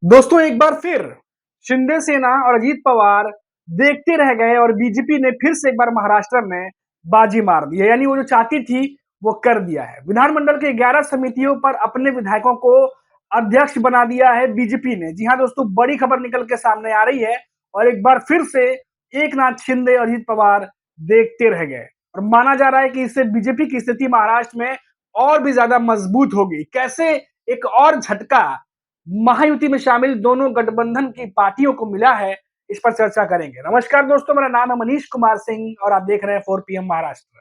दोस्तों एक बार फिर शिंदे सेना और अजीत पवार देखते रह गए और बीजेपी ने फिर से एक बार महाराष्ट्र में बाजी मार दी है। यानी वो जो चाहती थी वो कर दिया है। विधानमंडल के 11 समितियों पर अपने विधायकों को अध्यक्ष बना दिया है बीजेपी ने। जी हाँ दोस्तों, बड़ी खबर निकल के सामने आ रही है और एक बार फिर से एकनाथ शिंदे और अजीत पवार देखते रह गए और माना जा रहा है कि इससे बीजेपी की स्थिति महाराष्ट्र में और भी ज्यादा मजबूत होगी। कैसे एक और झटका महायुति में शामिल दोनों गठबंधन की पार्टियों को मिला है, इस पर चर्चा करेंगे। नमस्कार दोस्तों, मेरा नाम है मनीष कुमार सिंह और आप देख रहे हैं 4 पीएम महाराष्ट्र।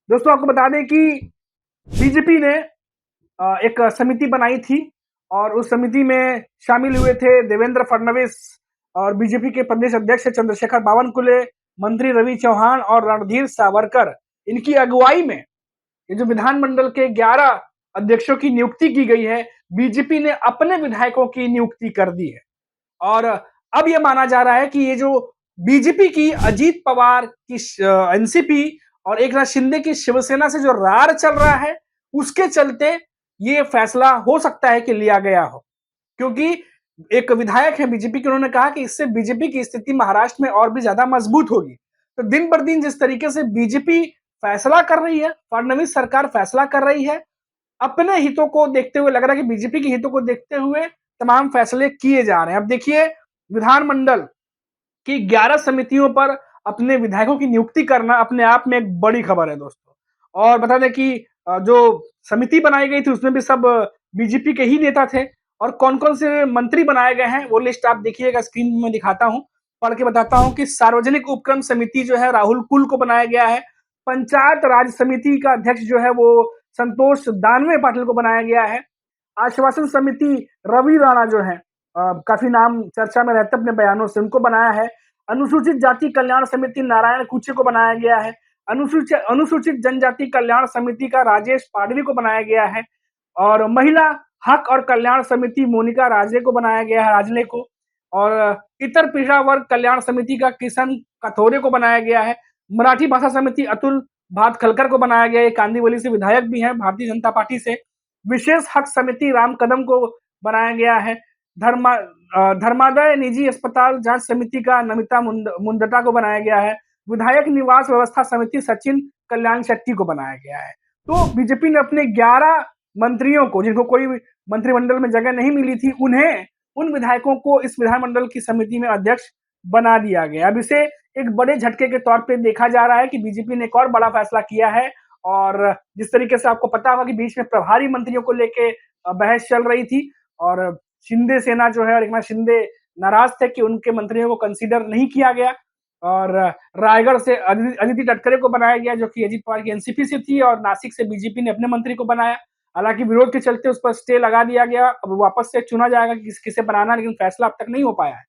दोस्तों आपको बता दें कि बीजेपी ने एक समिति बनाई थी और उस समिति में शामिल हुए थे देवेंद्र फडणवीस और बीजेपी के प्रदेश अध्यक्ष चंद्रशेखर बावनकुले, मंत्री रवि चौहान और रणधीर सावरकर। इनकी अगुवाई में ये जो विधानमंडल के 11 अध्यक्षों की नियुक्ति की गई है, बीजेपी ने अपने विधायकों की नियुक्ति कर दी है। और अब ये माना जा रहा है कि ये जो बीजेपी की अजीत पवार की एनसीपी और एकनाथ शिंदे की शिवसेना से जो रार चल रहा है, उसके चलते ये फैसला हो सकता है कि लिया गया हो। क्योंकि एक विधायक है बीजेपी के, उन्होंने कहा कि इससे बीजेपी की स्थिति महाराष्ट्र में और भी ज्यादा मजबूत होगी। तो दिन बर दिन जिस तरीके से बीजेपी फैसला कर रही है, फडणवीस सरकार फैसला कर रही है, अपने हितों को देखते हुए लग रहा है कि बीजेपी के हितों को देखते हुए तमाम फैसले किए जा रहे हैं। अब देखिए, विधानमंडल की 11 समितियों पर अपने विधायकों की नियुक्ति करना अपने आप में एक बड़ी खबर है दोस्तों। और बता दें कि जो समिति बनाई गई थी उसमें भी सब बीजेपी के ही नेता थे। और कौन कौन से मंत्री बनाए गए हैं वो लिस्ट आप देखिएगा, स्क्रीन में दिखाता हूं, पढ़ के बताता हूं कि सार्वजनिक उपक्रम समिति जो है राहुल कुल को बनाया गया है। पंचायत राज समिति का अध्यक्ष जो है वो संतोष दानवे पाटिल को बनाया गया है। आश्वासन समिति रवि राणा जो है, काफी नाम चर्चा में रहते अपने बयानों से, उनको बनाया है। अनुसूचित जाति कल्याण समिति नारायण कुचे को बनाया गया है। अनुसूचित जनजाति कल्याण समिति का राजेश पाडवी को बनाया गया है। और महिला हक और कल्याण समिति मोनिका राजे को बनाया गया है, राजले को। और इतर पिछड़ा वर्ग कल्याण समिति का किशन कथोरे को बनाया गया है। मराठी भाषा समिति अतुल भातखलकर को बनाया गया है, कांदीवली से विधायक भी हैं भारतीय जनता पार्टी से। विशेष हक समिति राम कदम को बनाया गया है। धर्मादय निजी अस्पताल जांच समिति का नमिता मुंदटा को बनाया गया है। विधायक निवास व्यवस्था समिति सचिन कल्याण शेट्टी को बनाया गया है। तो बीजेपी ने अपने 11 मंत्रियों को, जिनको कोई मंत्रिमंडल में जगह नहीं मिली थी, उन्हें, उन विधायकों को इस विधानमंडल की समिति में अध्यक्ष बना दिया गया। अब इसे एक बड़े झटके के तौर पे देखा जा रहा है कि बीजेपी ने एक और बड़ा फैसला किया है। और जिस तरीके से आपको पता होगा कि बीच में प्रभारी मंत्रियों को लेके बहस चल रही थी और शिंदे सेना जो है और एकनाथ शिंदे नाराज थे कि उनके मंत्रियों को कंसीडर नहीं किया गया। और रायगढ़ से अदिति तटकरे को बनाया गया जो कि अजीत पवार की एनसीपी से थी, और नासिक से बीजेपी ने अपने मंत्री को बनाया। हालांकि विरोध के चलते उस पर स्टे लगा दिया गया, अब वापस से चुना जाएगा कि किसे बनाना, लेकिन फैसला अब तक नहीं हो पाया है।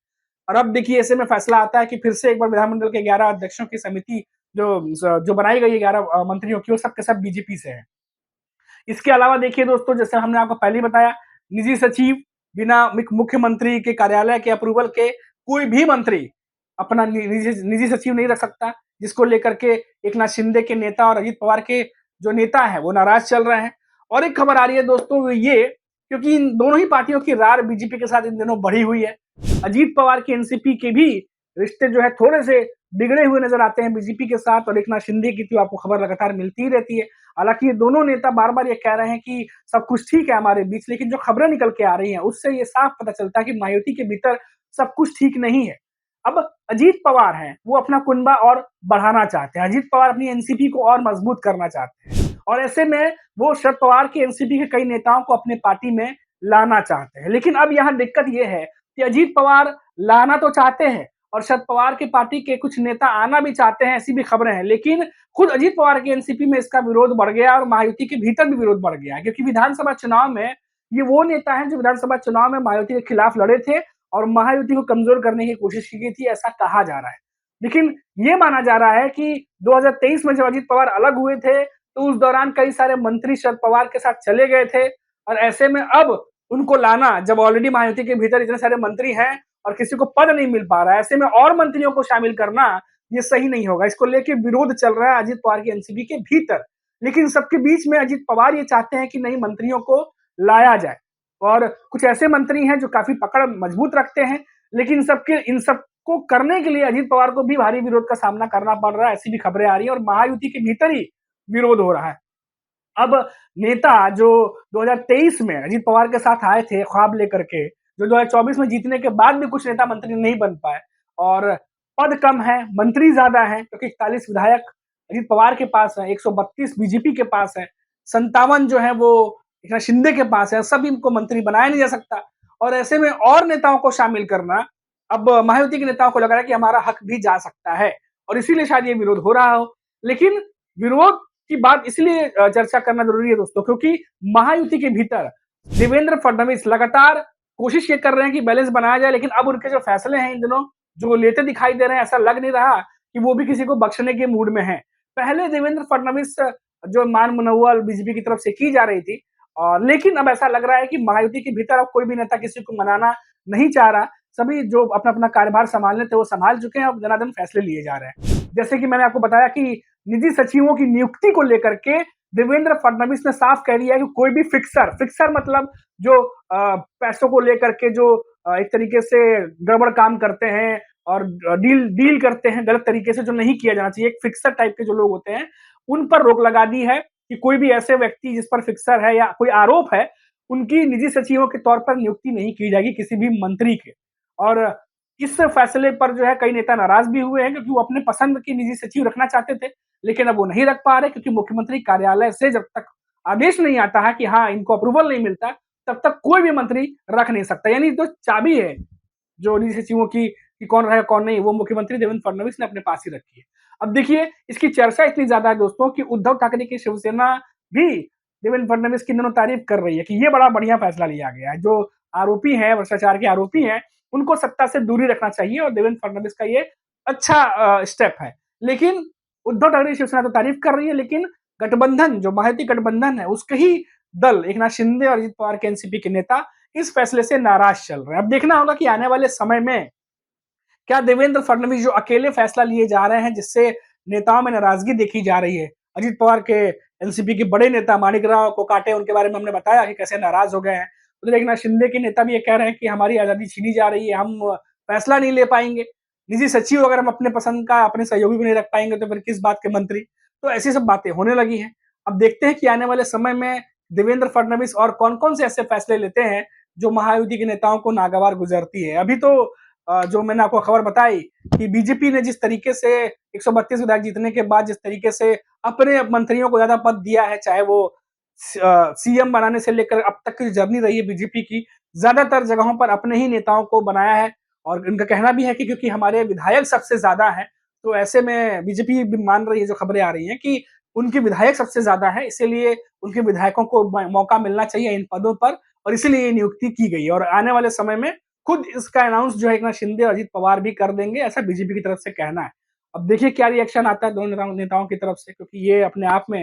और अब देखिए ऐसे में फैसला आता है कि फिर से एक बार विधानमंडल के 11 अध्यक्षों की समिति जो बनाई गई है 11 मंत्रियों की, वो सब के सब बीजेपी से है। इसके अलावा देखिए दोस्तों, जैसे हमने आपको पहले बताया, निजी सचिव बिना मुख्यमंत्री के कार्यालय के अप्रूवल के कोई भी मंत्री अपना निजी सचिव नहीं रख सकता, जिसको लेकर के एकनाथ शिंदे के नेता और अजीत पवार के जो नेता है वो नाराज चल रहे हैं। और एक खबर आ रही है दोस्तों ये, क्योंकि इन दोनों ही पार्टियों की रार बीजेपी के साथ इन दिनों बढ़ी हुई है। अजीत पवार की एनसीपी के भी रिश्ते जो है थोड़े से बिगड़े हुए नजर आते हैं बीजेपी के साथ, और एकनाथ शिंदे की तो आपको खबर लगातार मिलती ही रहती है। हालांकि ये दोनों नेता बार बार ये कह रहे हैं कि सब कुछ ठीक है हमारे बीच, लेकिन जो खबरें निकल के आ रही हैं उससे ये साफ पता चलता है कि महायुति के भीतर सब कुछ ठीक नहीं है। अब अजीत पवार हैं, वो अपना कुनबा और बढ़ाना चाहते हैं। अजीत पवार अपनी एनसीपी को और मजबूत करना चाहते हैं, और ऐसे में वो शरद पवार की एनसीपी के कई नेताओं को अपने पार्टी में लाना चाहते हैं। लेकिन अब यहाँ दिक्कत ये है कि अजीत पवार लाना तो चाहते हैं और शरद पवार की पार्टी के कुछ नेता आना भी चाहते हैं, ऐसी भी खबरें हैं। लेकिन खुद अजीत पवार की एनसीपी में इसका विरोध बढ़ गया और महायुति के भीतर भी विरोध बढ़ गया है, क्योंकि विधानसभा चुनाव में ये वो नेता हैं जो विधानसभा चुनाव में महायुति के खिलाफ लड़े थे और महायुति को कमजोर करने की कोशिश की गई थी, ऐसा कहा जा रहा है। लेकिन ये माना जा रहा है कि 2023 में जब अजीत पवार अलग हुए थे तो उस दौरान कई सारे मंत्री शरद पवार के साथ चले गए थे, और ऐसे में अब उनको लाना, जब ऑलरेडी महायुति के भीतर इतने सारे मंत्री हैं और किसी को पद नहीं मिल पा रहा है, ऐसे में और मंत्रियों को शामिल करना ये सही नहीं होगा। इसको लेके विरोध चल रहा है अजीत पवार की एनसीपी के भीतर। लेकिन सबके बीच में अजीत पवार ये चाहते हैं कि नई मंत्रियों को लाया जाए। और कुछ ऐसे मंत्री हैं जो काफी पकड़ मजबूत रखते हैं, लेकिन इन सबको करने के लिए अजीत पवार को भी भारी विरोध का सामना करना पड़ रहा है, ऐसी भी खबरें आ रही है और महायुति के भीतर ही विरोध हो रहा है। अब नेता जो 2023 में अजीत पवार के साथ आए थे ख्वाब लेकर के, जो 2024 में जीतने के बाद भी कुछ नेता मंत्री नहीं बन पाए और पद कम है, मंत्री ज्यादा है, क्योंकि 41 विधायक अजीत पवार के पास है, 132 बीजेपी के पास है, 57 जो है वो एकनाथ शिंदे के पास है, सभी को मंत्री बनाया नहीं जा सकता। और ऐसे में और नेताओं को शामिल करना, अब महायुति के नेताओं को लग रहा है कि हमारा हक भी जा सकता है और इसीलिए शायद ये विरोध हो रहा हो। लेकिन विरोध की बात इसलिए चर्चा करना जरूरी है दोस्तों, क्योंकि महायुति के भीतर देवेंद्र फडणवीस लगातार कोशिश ये कर रहे हैं कि बैलेंस बनाया जाए, लेकिन अब उनके जो फैसले हैं इन दिनों जो लेते दिखाई दे रहे हैं, ऐसा लग नहीं रहा कि वो भी किसी को बख्शने के मूड में है। पहले देवेंद्र फडणवीस जो मान मुनव्वल बीजेपी की तरफ से की जा रही थी, और लेकिन अब ऐसा लग रहा है कि महायुति के भीतर अब कोई भी नेता किसी को मनाना नहीं चाह रहा। सभी जो अपना अपना कार्यभार संभालने थे वो संभाल चुके हैं, अब दनादन फैसले लिए जा रहे हैं। जैसे कि मैंने आपको बताया कि निजी सचिवों की नियुक्ति को लेकर के देवेंद्र फडणवीस ने साफ कह दिया है कि कोई भी फिक्सर मतलब जो पैसों को लेकर के जो एक तरीके से गड़बड़ काम करते हैं और डील करते हैं गलत तरीके से, जो नहीं किया जाना चाहिए, एक फिक्सर टाइप के जो लोग होते हैं उन पर रोक लगा दी है कि कोई भी ऐसे व्यक्ति जिस पर फिक्सर है या कोई आरोप है, उनकी निजी सचिवों के तौर पर नियुक्ति नहीं की जाएगी किसी भी मंत्री के। और इस फैसले पर जो है कई नेता नाराज भी हुए हैं, क्योंकि वो अपने पसंद की निजी सचिव रखना चाहते थे, लेकिन अब वो नहीं रख पा रहे, क्योंकि मुख्यमंत्री कार्यालय से जब तक आदेश नहीं आता है कि हाँ इनको अप्रूवल नहीं मिलता, तब तक कोई भी मंत्री रख नहीं सकता। यानी जो चाबी है जो निजी सचिवों की कि कौन रहेगा कौन नहीं, वो मुख्यमंत्री देवेंद्र फडणवीस ने अपने पास ही रखी है। अब देखिए इसकी चर्चा इतनी ज्यादा है दोस्तों कि उद्धव ठाकरे की शिवसेना भी देवेंद्र फडणवीस की दोनों तारीफ कर रही है कि ये बड़ा बढ़िया फैसला लिया गया है। जो आरोपी हैं, भ्रष्टाचार के आरोपी हैं, उनको सत्ता से दूरी रखना चाहिए और देवेंद्र फडणवीस का ये अच्छा स्टेप है। लेकिन उद्धव ठाकरे की शिवसेना तो तारीफ कर रही है, लेकिन गठबंधन जो महायुति गठबंधन है उसके ही दल एकनाथ शिंदे और अजित पवार के एनसीपी के नेता इस फैसले से नाराज चल रहे हैं। अब देखना होगा कि आने वाले समय में क्या देवेंद्र फडणवीस जो अकेले फैसला लिए जा रहे हैं जिससे नेताओं में नाराजगी देखी जा रही है, अजित पवार के एनसीपी के बड़े नेता माणिकराव कोकाटे, उनके बारे में हमने बताया कि कैसे नाराज हो गए हैं। उधर एकनाथ शिंदे के नेता भी ये कह रहे हैं कि हमारी आजादी छीनी जा रही है, हम फैसला नहीं ले पाएंगे, निजी सचिव अगर हम अपने पसंद का अपने सहयोगी भी नहीं रख पाएंगे तो फिर किस बात के मंत्री। तो ऐसी सब बातें होने लगी हैं। अब देखते हैं कि आने वाले समय में देवेंद्र फडणवीस और कौन कौन से ऐसे फैसले लेते हैं जो महायुति के नेताओं को नागवार गुजरती है। अभी तो जो मैंने आपको खबर बताई कि बीजेपी ने जिस तरीके से 132 विधायक जीतने के बाद जिस तरीके से अपने मंत्रियों को ज्यादा पद दिया है, चाहे वो सीएम बनाने से लेकर अब तक की जर्नी रही है बीजेपी की, ज्यादातर जगहों पर अपने ही नेताओं को बनाया है। और इनका कहना भी है कि क्योंकि हमारे विधायक सबसे ज्यादा हैं, तो ऐसे में बीजेपी भी मान रही है, जो खबरें आ रही हैं कि उनके विधायक सबसे ज्यादा है, इसीलिए उनके विधायकों को मौका मिलना चाहिए इन पदों पर, और इसीलिए ये नियुक्ति की गई है। और आने वाले समय में खुद इसका अनाउंस जो है एकनाथ शिंदे और अजित पवार भी कर देंगे, ऐसा बीजेपी की तरफ से कहना है। अब देखिए क्या रिएक्शन आता है दोनों नेताओं की तरफ से, क्योंकि ये अपने आप में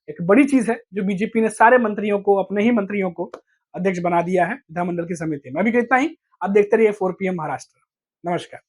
एक बड़ी चीज है जो बीजेपी ने सारे मंत्रियों को, अपने ही मंत्रियों को अध्यक्ष बना दिया है विधानमंडल की समिति में। अभी इतना ही, आप देखते रहिए 4 PM महाराष्ट्र। नमस्कार।